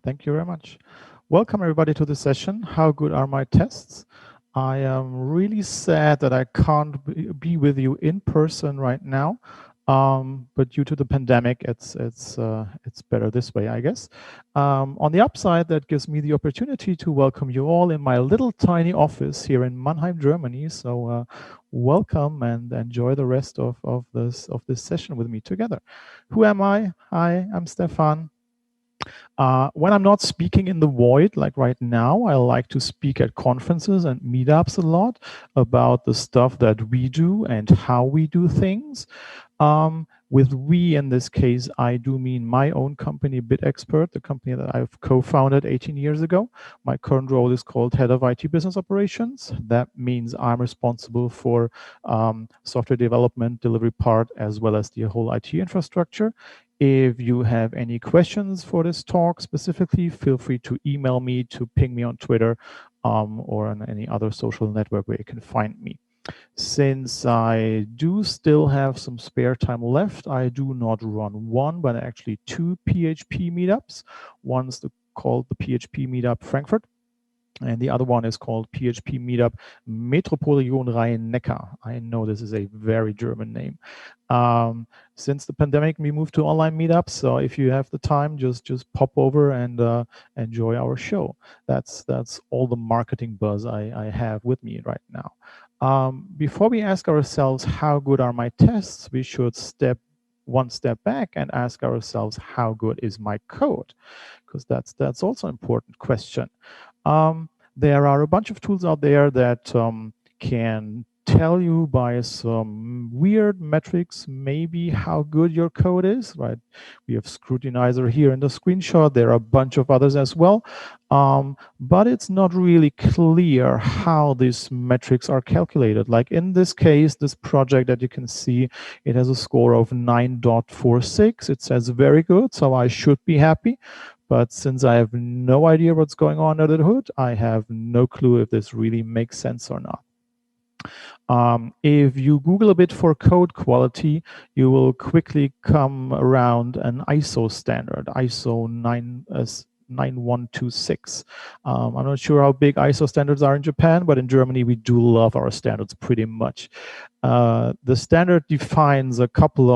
Thank you very much. Welcome everybody to the session. How good are my tests? I am really sad that I can't be with you in person right now, but due to the pandemic, it's better this way, I guess. On the upside, that gives me the opportunity to welcome you all in my little tiny office here in Mannheim, Germany. So welcome and enjoy the rest of this session with me together. Who am I? Hi, I'm Stephan. When I'm not speaking in the void, like right now, I like to speak at conferences and meetups a lot about the stuff that we do and how we do things. With we, in this case, I do mean my own company, BitExpert, the company that I've co-founded 18 years ago. My current role is called Head of IT Business Operations. That means I'm responsible for software development, delivery part, as well as the whole IT infrastructure. If you have any questions for this talk specifically, feel free to email me, to ping me on Twitter, or on any other social network where you can find me. Since I do still have some spare time left, I do not run one, but actually two PHP meetups. One's called the PHP Meetup Frankfurt, and the other one is called PHP Meetup Metropolregion Rhein-Neckar. I know this is a very German name. Since the pandemic, we moved to online meetups. So if you have the time, just pop over and enjoy our show. That's all the marketing buzz I have with me right now. Before we ask ourselves how good are my tests, we should step one step back and ask ourselves how good is my code, because that's also an important question. There are a bunch of tools out there that can tell you by some weird metrics maybe how good your code is, right? We have Scrutinizer here in the screenshot. There are a bunch of others as well, but it's not really clear how these metrics are calculated. Like in this case, this project that you can see, it has a score of 9.46. It says very good, so I should be happy. But since I have no idea what's going on under the hood, I have no clue if this really makes sense or not. If you Google a bit for code quality, you will quickly come around an ISO standard, ISO 9126. I'm not sure how big ISO standards are in Japan, but in Germany, we do love our standards pretty much. The standard defines a couple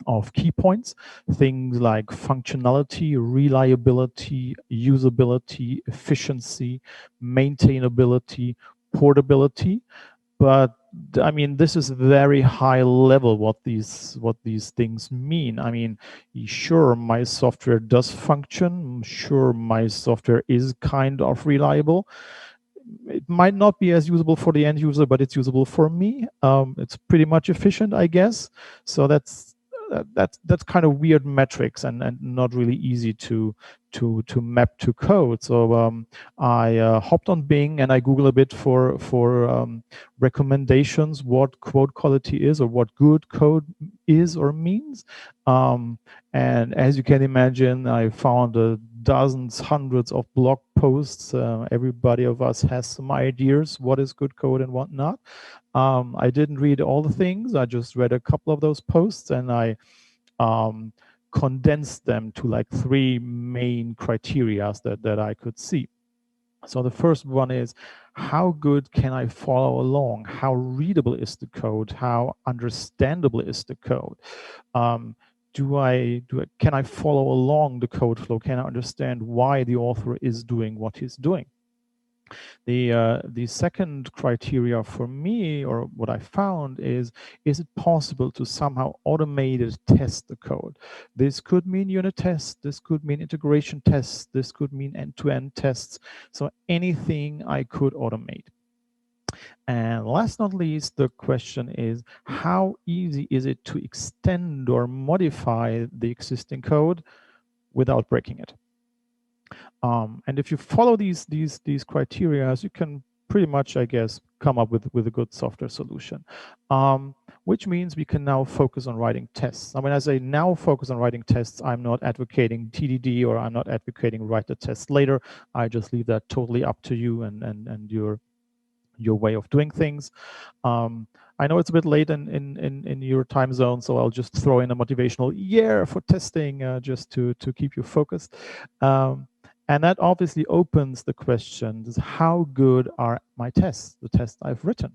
of key points, things like functionality, reliability, usability, efficiency, maintainability, portability. But I mean, this is very high level what these things mean. I mean, sure, my software does function. Sure, my software is kind of reliable. It might not be as usable for the end user, but it's usable for me. It's pretty much efficient, I guess. So that's kind of weird metrics and not really easy to map to code. So I hopped on Bing and I Googled a bit for recommendations, what code quality is or what good code is or means. And as you can imagine, I found dozens, hundreds of blog posts. Everybody of us has some ideas what is good code and what not. I didn't read all the things. I just read a couple of those posts and I condensed them to like three main criteria that I could see. So the first one is, how good can I follow along? How readable is the code? How understandable is the code? Can I follow along the code flow? Can I understand why the author is doing what he's doing? The second criteria for me, or what I found, is it possible to somehow automated test the code? This could mean unit tests, this could mean integration tests, this could mean end-to-end tests. So anything I could automate. And last not least, the question is, how easy is it to extend or modify the existing code without breaking it? And if you follow these criteria, you can pretty much, I guess, come up with a good software solution, which means we can now focus on writing tests. I mean, as I now focus on writing tests, I'm not advocating TDD, or I'm not advocating write the test later. I just leave that totally up to you and your way of doing things. I know it's a bit late in your time zone, so I'll just throw in a motivational year for testing just to keep you focused. And that obviously opens the question, how good are my tests, the tests I've written?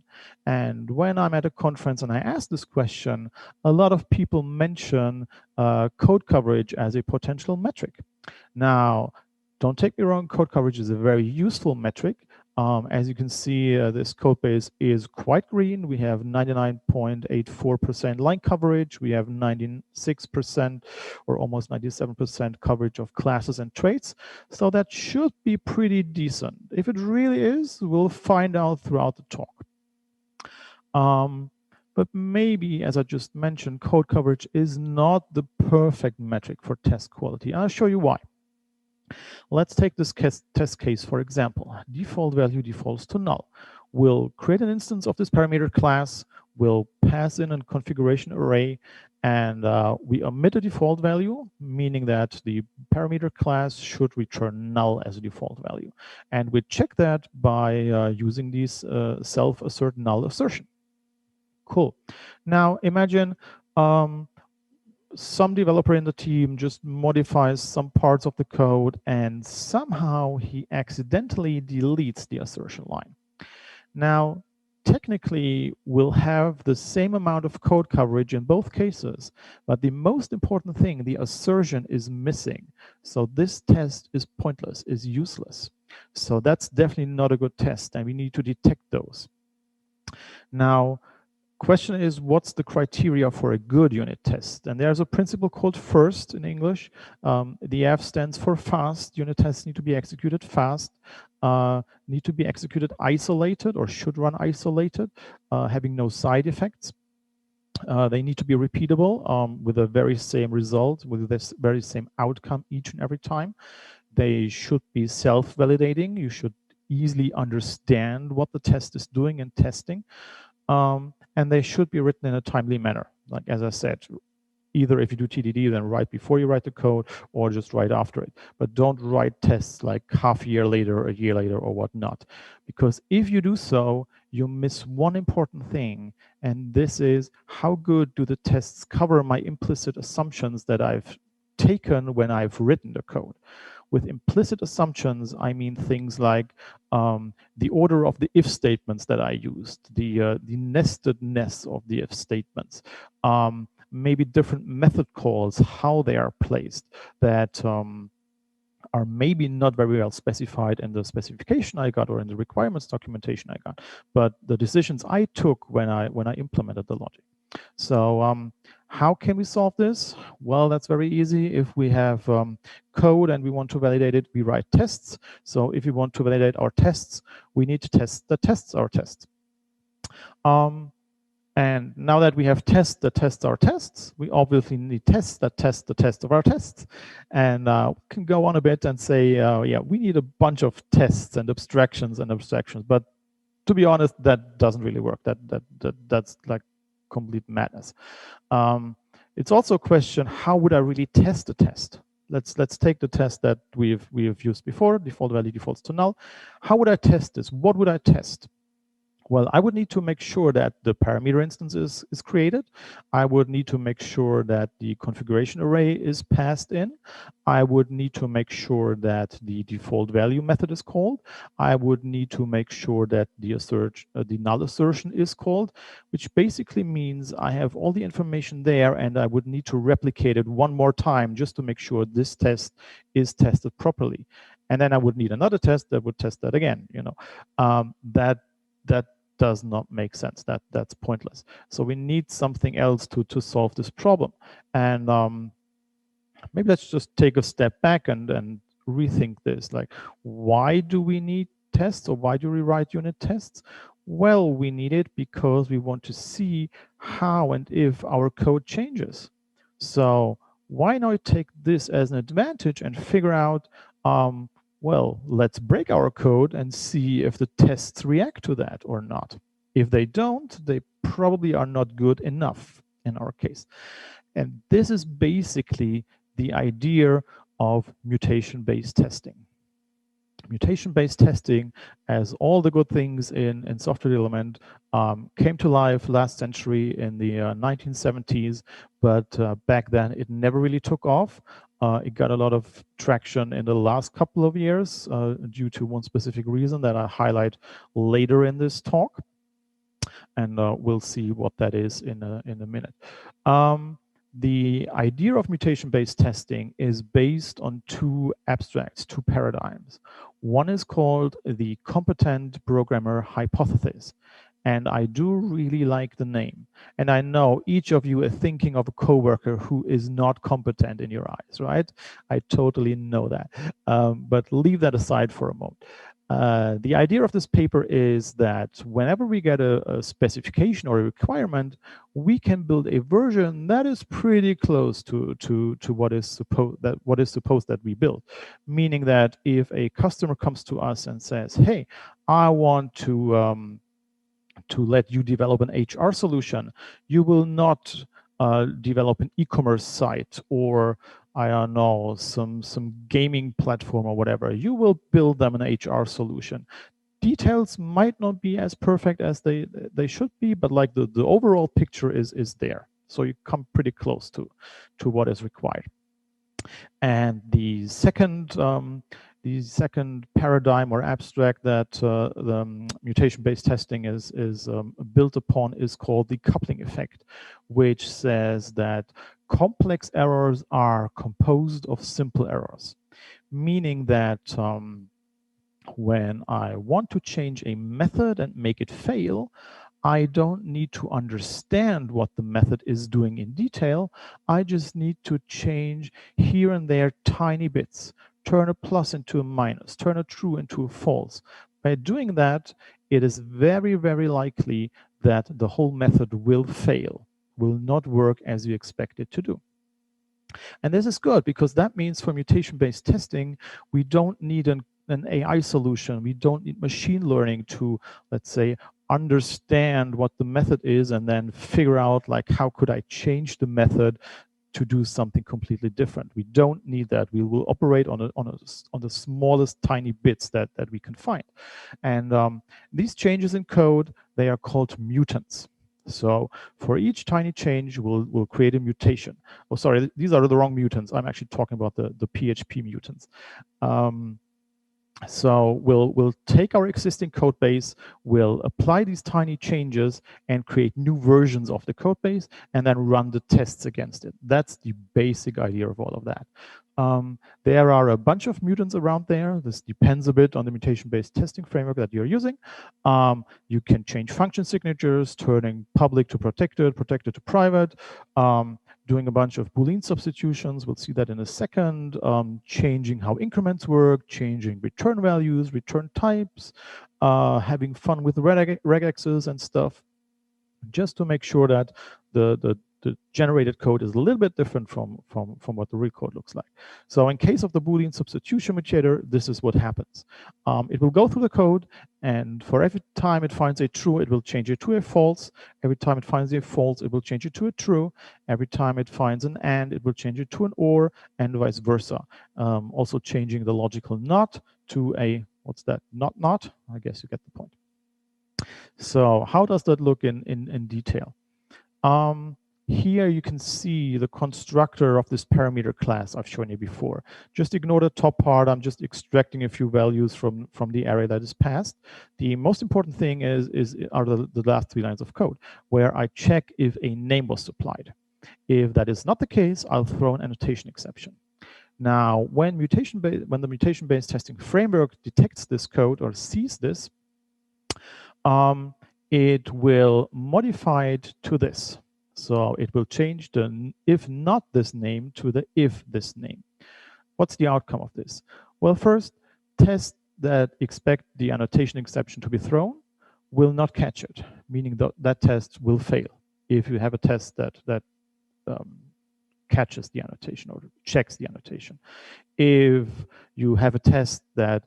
And when I'm at a conference and I ask this question, a lot of people mention code coverage as a potential metric. Now, don't take me wrong, code coverage is a very useful metric. As you can see, this code base is quite green. We have 99.84% line coverage. We have 96% or almost 97% coverage of classes and traits. So that should be pretty decent. If it really is, we'll find out throughout the talk. But maybe, as I just mentioned, code coverage is not the perfect metric for test quality. I'll show you why. Let's take this test case, for example. Default value defaults to null. We'll create an instance of this parameter class, we'll pass in a configuration array, and we omit a default value, meaning that the parameter class should return null as a default value. And we check that by using these self-assert null assertion. Cool. Now imagine some developer in the team just modifies some parts of the code and somehow he accidentally deletes the assertion line. Now, technically, we'll have the same amount of code coverage in both cases, but the most important thing, the assertion is missing. So this test is pointless, is useless. So that's definitely not a good test, and we need to detect those. Now, question is, what's the criteria for a good unit test? And there's a principle called FIRST in English. The F stands for fast. Unit tests need to be executed fast, need to be executed isolated or should run isolated, having no side effects. They need to be repeatable with the very same result, with this very same outcome each and every time. They should be self-validating. You should easily understand what the test is doing in testing. And they should be written in a timely manner. Like, as I said, either if you do TDD, then right before you write the code or just right after it. But don't write tests like half a year later, a year later, or whatnot. Because if you do so, you miss one important thing. And this is, how good do the tests cover my implicit assumptions that I've taken when I've written the code? With implicit assumptions, I mean things like the order of the if statements that I used, the nestedness of the if statements, maybe different method calls, how they are placed, that are maybe not very well specified in the specification I got or in the requirements documentation I got, but the decisions I took when I implemented the logic. So how can we solve this? Well, that's very easy. If we have code and we want to validate it, we write tests. So if we want to validate our tests, we need to test the tests our tests. And now that we have tests that test our tests, we obviously need tests that test the test of our tests. And we can go on a bit and say, yeah, we need a bunch of tests and abstractions. But to be honest, that doesn't really work. That's like complete madness. It's also a question, how would I really test the test? Let's take the test that we've used before, default value defaults to null. How would I test this? What would I test? Well, I would need to make sure that the parameter instance is created. I would need to make sure that the configuration array is passed in. I would need to make sure that the default value method is called. I would need to make sure that the null assertion is called, which basically means I have all the information there and I would need to replicate it one more time just to make sure this test is tested properly. And then I would need another test that would test that again. You know, that does not make sense. That's pointless. So we need something else to solve this problem. And maybe let's just take a step back and rethink this. Like, why do we need tests, or why do we write unit tests? Well, we need it because we want to see how and if our code changes. So why not take this as an advantage and figure out, well, let's break our code and see if the tests react to that or not. If they don't, they probably are not good enough in our case. And this is basically the idea of mutation-based testing. mutation-based testing, as all the good things in software development, came to life last century in the 1970s, but back then it never really took off. It got a lot of traction in the last couple of years due to one specific reason that I highlight later in this talk, and we'll see what that is in a minute. The idea of mutation-based testing is based on two abstracts, two paradigms. One is called the competent programmer hypothesis. And I do really like the name. And I know each of you is thinking of a coworker who is not competent in your eyes, right? I totally know that. But leave that aside for a moment. The idea of this paper is that whenever we get a specification or a requirement, we can build a version that is pretty close to what is supposed that we build. Meaning that if a customer comes to us and says, "Hey, I want to let you develop an HR solution," you will not develop an e-commerce site or, I don't know, some gaming platform or whatever. You will build them an HR solution. Details might not be as perfect as they should be, but like the overall picture is there. So you come pretty close to what is required. And the second paradigm or abstract that the mutation-based testing is built upon is called the coupling effect, which says that complex errors are composed of simple errors, meaning that when I want to change a method and make it fail, I don't need to understand what the method is doing in detail. I just need to change here and there tiny bits, turn a plus into a minus, turn a true into a false. By doing that, it is very, very likely that the whole method will fail, will not work as you expect it to do. And this is good because that means for mutation-based testing, we don't need an AI solution. We don't need machine learning to, let's say, understand what the method is and then figure out, like, how could I change the method to do something completely different. We don't need that. We will operate on the smallest tiny bits that we can find. And these changes in code, they are called mutants. So for each tiny change, we'll create a mutation. Oh, sorry, these are the wrong mutants. I'm actually talking about the PHP mutants. So we'll take our existing code base, we'll apply these tiny changes and create new versions of the code base and then run the tests against it. That's the basic idea of all of that. There are a bunch of mutants around there. This depends a bit on the mutation-based testing framework that you're using. You can change function signatures, turning public to protected, protected to private, doing a bunch of Boolean substitutions. We'll see that in a second. Changing how increments work, changing return values, return types, having fun with regexes and stuff, just to make sure that the generated code is a little bit different from what the real code looks like. So in case of the Boolean substitution mutator, this is what happens. It will go through the code, and for every time it finds a true, it will change it to a false. Every time it finds a false, it will change it to a true. Every time it finds an and, it will change it to an or, and vice versa. Also changing the logical not to a, what's that, not? I guess you get the point. So how does that look in detail? Here you can see the constructor of this parameter class I've shown you before. Just ignore the top part. I'm just extracting a few values from the array that is passed. The most important thing are the last 3 lines of code, where I check if a name was supplied. If that is not the case, I'll throw an annotation exception. Now, when the mutation-based testing framework detects this code or sees this, it will modify it to this. So it will change the if not this name to the if this name. What's the outcome of this? Well, first, tests that expect the annotation exception to be thrown will not catch it, meaning that test will fail if you have a test that catches the annotation or checks the annotation. If you have a test that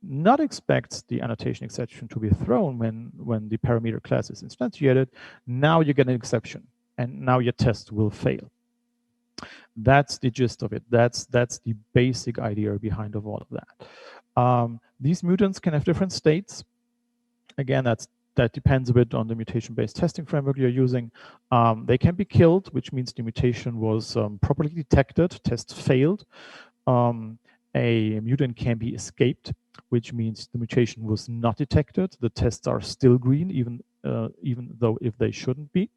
not expects the annotation exception to be thrown when the parameter class is instantiated, now you get an exception, and now your test will fail. That's the gist of it. That's the basic idea behind of all of that. These mutants can have different states. Again, that depends a bit on the mutation-based testing framework you're using. They can be killed, which means the mutation was properly detected, test failed. A mutant can be escaped, which means the mutation was not detected. The tests are still green, even though if they shouldn't be.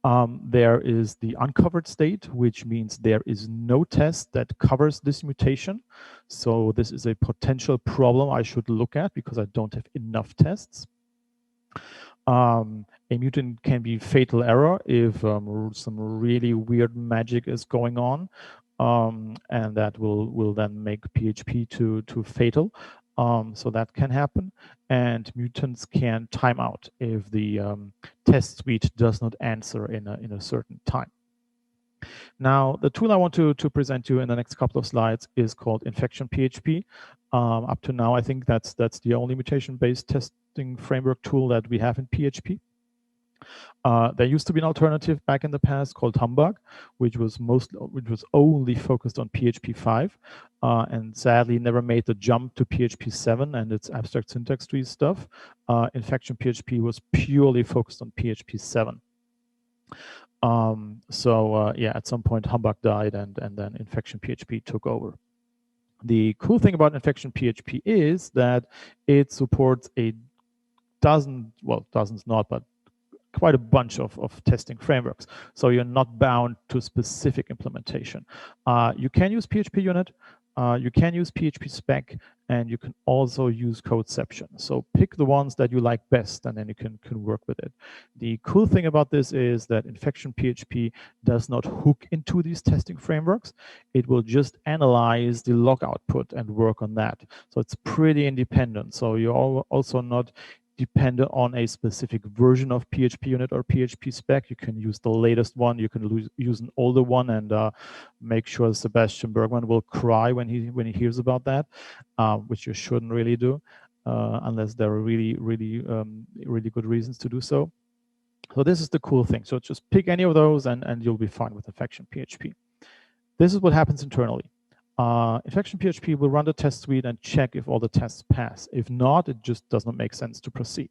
There is the uncovered state, which means there is no test that covers this mutation. So this is a potential problem I should look at because I don't have enough tests. A mutant can be fatal error if some really weird magic is going on, and that will then make PHP to fatal. So that can happen, and mutants can time out if the test suite does not answer in a certain time. Now, the tool I want to present you in the next couple of slides is called Infection PHP. Up to now, I think that's the only mutation-based testing framework tool that we have in PHP. There used to be an alternative back in the past called Humbug, which was only focused on PHP 5, and sadly never made the jump to PHP 7 and its abstract syntax tree stuff. Infection PHP was purely focused on PHP 7. Yeah, at some point Humbug died, and then Infection PHP took over. The cool thing about Infection PHP is that it supports a dozen, well, dozens not, but quite a bunch of testing frameworks. So you're not bound to specific implementation. You can use PHP unit, you can use PHP spec, and you can also use Codeception. So pick the ones that you like best, and then you can work with it. The cool thing about this is that Infection PHP does not hook into these testing frameworks. It will just analyze the log output and work on that. So it's pretty independent. So you're also not dependent on a specific version of PHP unit or PHP spec. You can use the latest one. You can use an older one, and make sure Sebastian Bergman will cry when he hears about that, which you shouldn't really do unless there are really good reasons to do so. So this is the cool thing. So just pick any of those, and you'll be fine with Infection PHP. This is what happens internally. Infection PHP will run the test suite and check if all the tests pass. If not, it just does not make sense to proceed.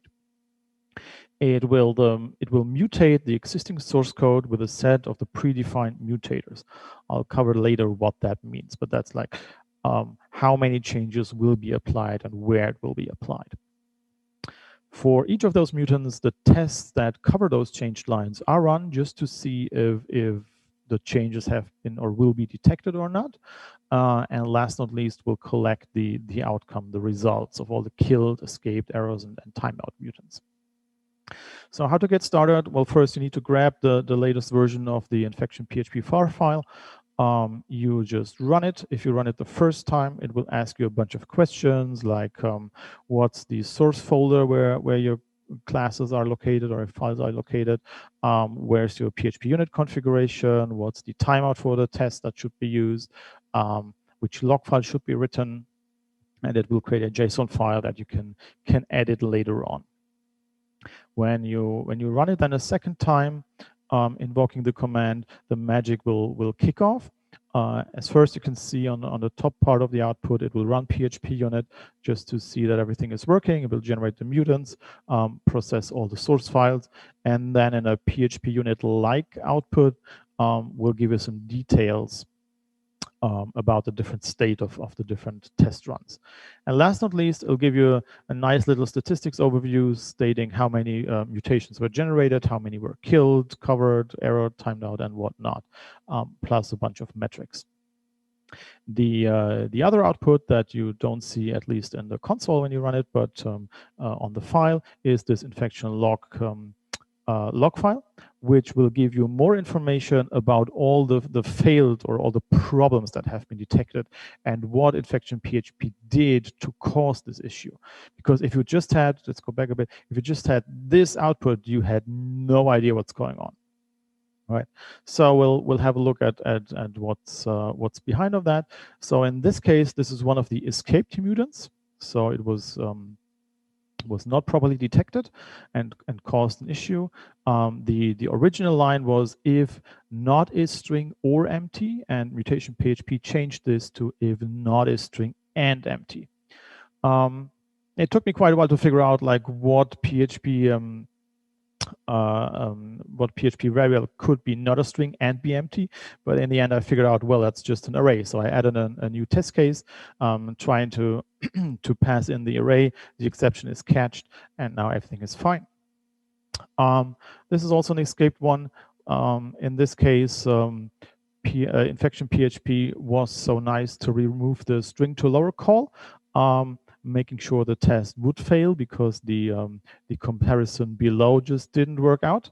It will mutate the existing source code with a set of the predefined mutators. I'll cover later what that means, but that's like how many changes will be applied and where it will be applied. For each of those mutants, the tests that cover those changed lines are run just to see if the changes have been or will be detected or not. And last not least, we'll collect the outcome, the results of all the killed, escaped errors, and timeout mutants. So how to get started? Well, first you need to grab the latest version of the Infection PHP FAR file. You just run it. If you run it the first time, it will ask you a bunch of questions like what's the source folder where your classes are located or files are located, where's your PHP unit configuration, what's the timeout for the test that should be used, which log file should be written, and it will create a JSON file that you can edit later on. When you run it then a second time, invoking the command, the magic will kick off. As first you can see on the top part of the output, it will run PHP unit just to see that everything is working. It will generate the mutants, process all the source files, and then in a PHP unit-like output, will give you some details about the different state of the different test runs. And last not least, it'll give you a nice little statistics overview stating how many mutations were generated, how many were killed, covered, error, timed out, and whatnot, plus a bunch of metrics. The other output that you don't see, at least in the console when you run it, but on the file, is this infection log file, which will give you more information about all the failed or all the problems that have been detected and what Infection PHP did to cause this issue. Because if you just had, let's go back a bit, if you just had this output, you had no idea what's going on. Right. So we'll have a look at what's behind of that. So in this case, this is one of the escaped mutants. So it was not properly detected and caused an issue. The original line was if not is string or empty, and mutation PHP changed this to if not is string and empty. It took me quite a while to figure out like what PHP variable could be not a string and be empty, but in the end I figured out, well, that's just an array. So I added a new test case, trying to to pass in the array. The exception is catched, and now everything is fine. This is also an escaped one. In this case, infection PHP was so nice to remove the string to lower call, making sure the test would fail because the comparison below just didn't work out.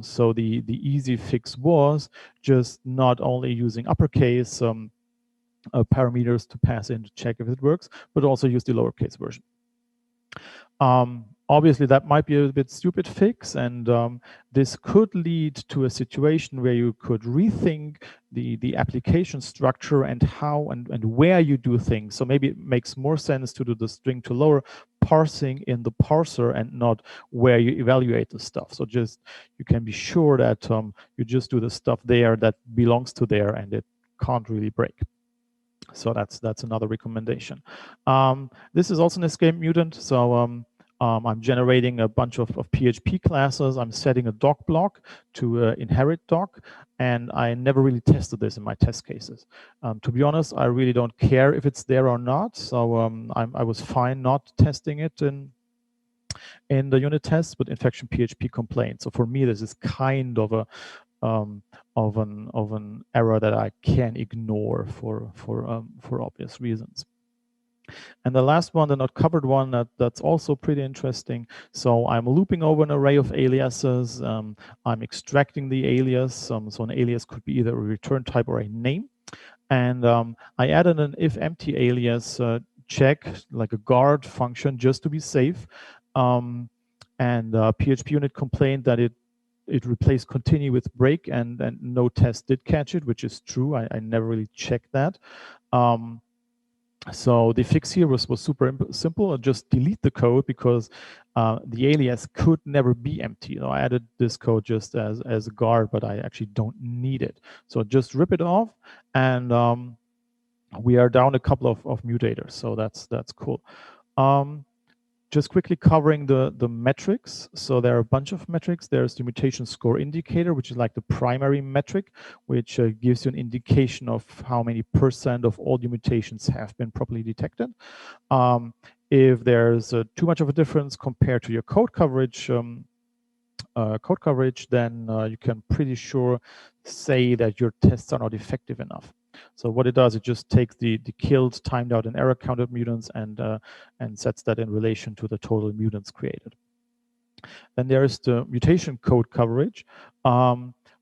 So the easy fix was just not only using uppercase parameters to pass in to check if it works, but also use the lowercase version. Obviously, that might be a bit stupid fix, and this could lead to a situation where you could rethink the application structure and how and where you do things. So maybe it makes more sense to do the string to lower parsing in the parser and not where you evaluate the stuff. So just you can be sure that you just do the stuff there that belongs to there, and it can't really break. So that's another recommendation. This is also an escape mutant. So I'm generating a bunch of PHP classes. I'm setting a doc block to inherit doc, and I never really tested this in my test cases. To be honest, I really don't care if it's there or not. So I was fine not testing it in the unit tests, but infection PHP complained. So for me, this is kind of a of an error that I can ignore for obvious reasons. And the last one, the not covered one, that's also pretty interesting. So I'm looping over an array of aliases. I'm extracting the alias. So an alias could be either a return type or a name. And I added an if empty alias check, like a guard function, just to be safe. And PHP unit complained that it replaced continue with break, and no test did catch it, which is true. I never really checked that. So the fix here was super simple. Just delete the code because the alias could never be empty. You know, I added this code just as a guard, but I actually don't need it. So just rip it off, and we are down a couple of mutators. So that's cool. Just quickly covering the metrics. So there are a bunch of metrics. There's the mutation score indicator, which is like the primary metric, which gives you an indication of how many % of all your mutations have been properly detected. If there's too much of a difference compared to your code coverage, then you can pretty sure say that your tests are not effective enough. So what it does, it just takes the killed, timed out, and error counted mutants and sets that in relation to the total mutants created. Then there is the mutation code coverage,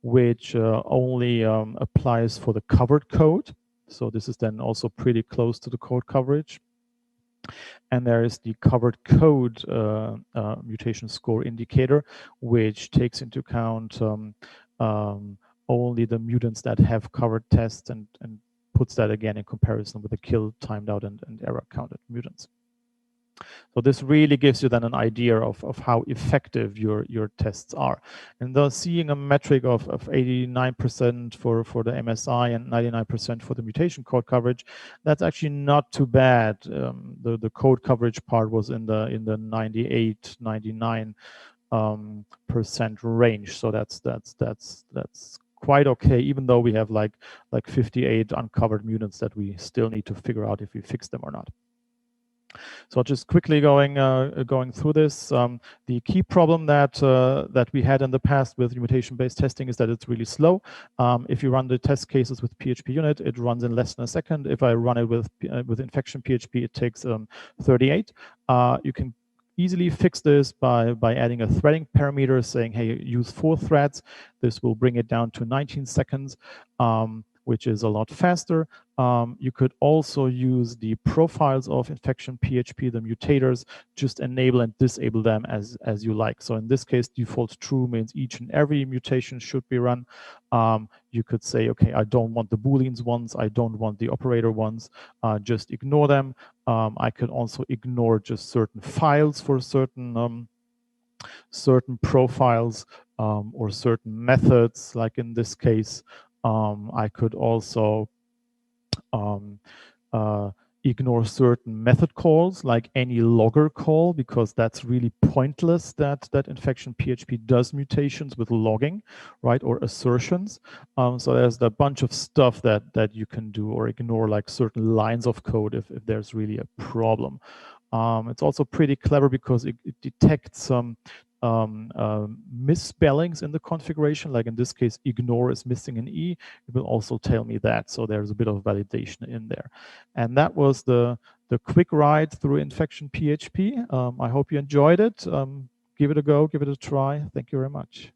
which only applies for the covered code. So this is then also pretty close to the code coverage. And there is the covered code mutation score indicator, which takes into account only the mutants that have covered tests and puts that again in comparison with the killed, timed out, and error counted mutants. So this really gives you then an idea of how effective your tests are. And thus seeing a metric of 89% for the MSI and 99% for the mutation code coverage, that's actually not too bad. The code coverage part was in the 98, 99% range. So that's quite okay, even though we have like 58 uncovered mutants that we still need to figure out if we fix them or not. So just quickly going through this, the key problem that we had in the past with mutation-based testing is that it's really slow. If you run the test cases with PHP unit, it runs in less than a second. If I run it with infection PHP, it takes 38. You can easily fix this by adding a threading parameter, saying, hey, use 4 threads. This will bring it down to 19 seconds. Which is a lot faster. You could also use the profiles of infection PHP, the mutators, just enable and disable them as you like. So in this case, default true means each and every mutation should be run. You could say, okay, I don't want the Booleans ones, I don't want the operator ones, just ignore them. I could also ignore just certain files for certain profiles or certain methods, like in this case. I could also ignore certain method calls like any logger call, because that's really pointless that infection PHP does mutations with logging, right, or assertions. So there's a bunch of stuff that you can do, or ignore like certain lines of code if there's really a problem. It's also pretty clever because it detects some misspellings in the configuration, like in this case ignore is missing an E. It will also tell me that, so there's a bit of validation in there. And that was the quick ride through infection PHP. I hope you enjoyed it. Give it a go, give it a try. Thank you very much.